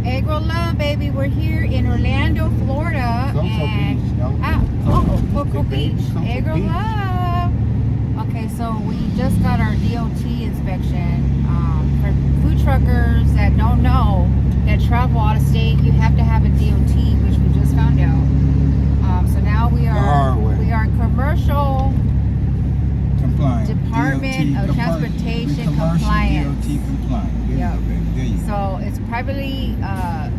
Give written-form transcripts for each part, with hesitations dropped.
Eggroll-Love, baby. We're here in Orlando, Florida. Cocoa Beach. Eggroll-Love. Okay, so we just got our DOT inspection. For food truckers that don't know, that travel out of state, you have to have a DOT, which we just found out. So now we are commercial compliant. Department of Transportation compliance. DOT compliant. There you go. So it's privately,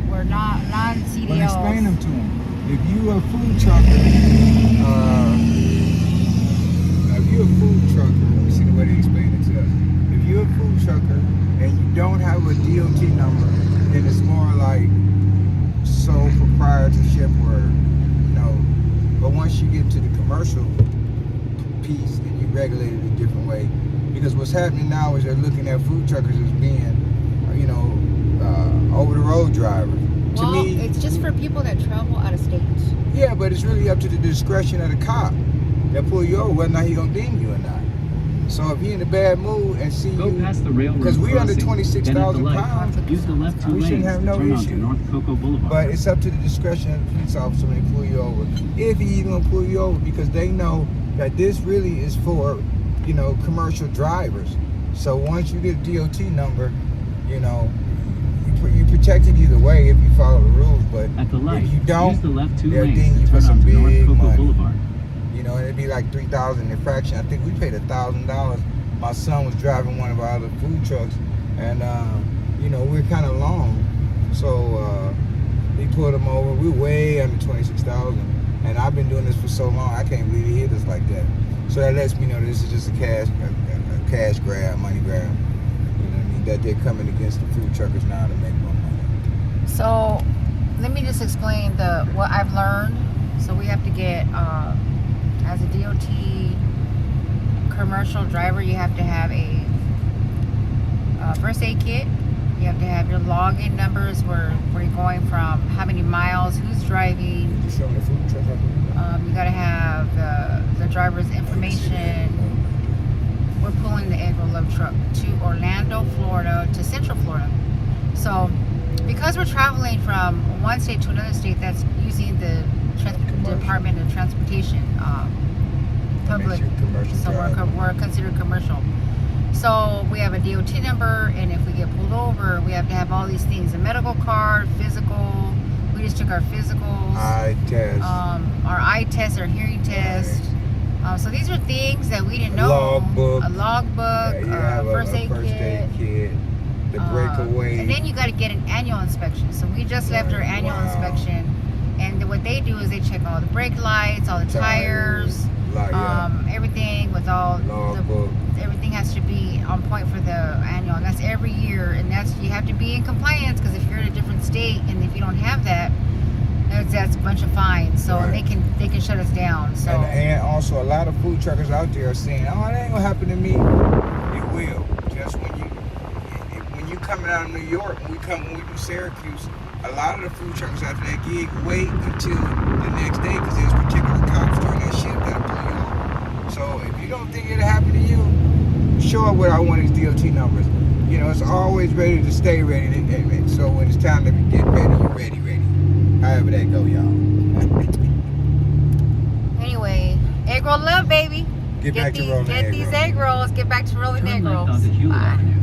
we're not non-CDLs. Well, explain them to them. If you a food trucker, let me see the way they explain it to us. If you're a food trucker and you don't have a DOT number, then it's more like sole proprietorship or, but once you get to the commercial piece, then you regulate it a different way. Because what's happening now is they're looking at food truckers as being, over-the-road drivers. Well, to me, it's just for people that travel out of state. Yeah, but it's really up to the discretion of the cop that pull you over, whether or not he gonna ding you or not. So if he in a bad mood and see Go you, past the railroad because we under crossing, 26,000 then at the light, pounds, use the left two we shouldn't lanes have to no turn issue. onto North Cocoa Boulevard. But it's up to the discretion of the police officer when they pull you over. If he even gonna pull you over, because they know that this really is for, commercial drivers. So once you get a DOT number, you protected either way if you follow the rules. But at the light, if you don't, use the left two they'll lanes ding you to for turn some onto North big Cocoa money. Boulevard. And it'd be like $3,000 infraction. I think we paid $1,000. My son was driving one of our other food trucks, and we're kind of long, so he pulled him over. We're way under 26,000, and I've been doing this for so long, I can't believe he hit us like that. So that lets me know that this is just a cash grab, money grab. You know what I mean? That they're coming against the food truckers now to make more money. So let me just explain what I've learned. So we have to get, as a DOT commercial driver, you have to have a first aid kit. You have to have your login numbers, where you're going from, how many miles, who's driving. Did you show me the food truck? You got to have the driver's information. We're pulling the Eggroll-Love truck to Orlando, Florida, to Central Florida. So because we're traveling from one state to another state, that's using the Department of Transportation public, so we're considered commercial. So we have a DOT number, and if we get pulled over, we have to have all these things: a medical card, physical. We just took our physicals, eye test, our eye test, our hearing test. So these are things that we didn't know. A logbook, first aid kit, the breakaway. And then you got to get an annual inspection. So we just left our annual inspection, and what they do is they check all the brake lights, all the tires, everything with all everything has to be on point for the annual, and that's every year. And you have to be in compliance, because if you're in a different state and if you don't have that, that's a bunch of fines. So they can shut us down. So and also a lot of food truckers out there are saying, "Oh, it ain't gonna happen to me." It will. Just when you coming out of New York, when we do Syracuse, a lot of the food truckers after that gig wait until the next day, because there's particular cops during that shift that'll pull you over. So if you don't think it'll happen to you, show up with one of these DOT numbers. It's always ready to stay ready. So when it's time to get ready, you're ready. However that go, y'all. Anyway, Eggroll-Love, baby. Get back to rolling Get these egg rolls. Get back to rolling egg rolls. Turn left onto Hewlett Bye. Avenue.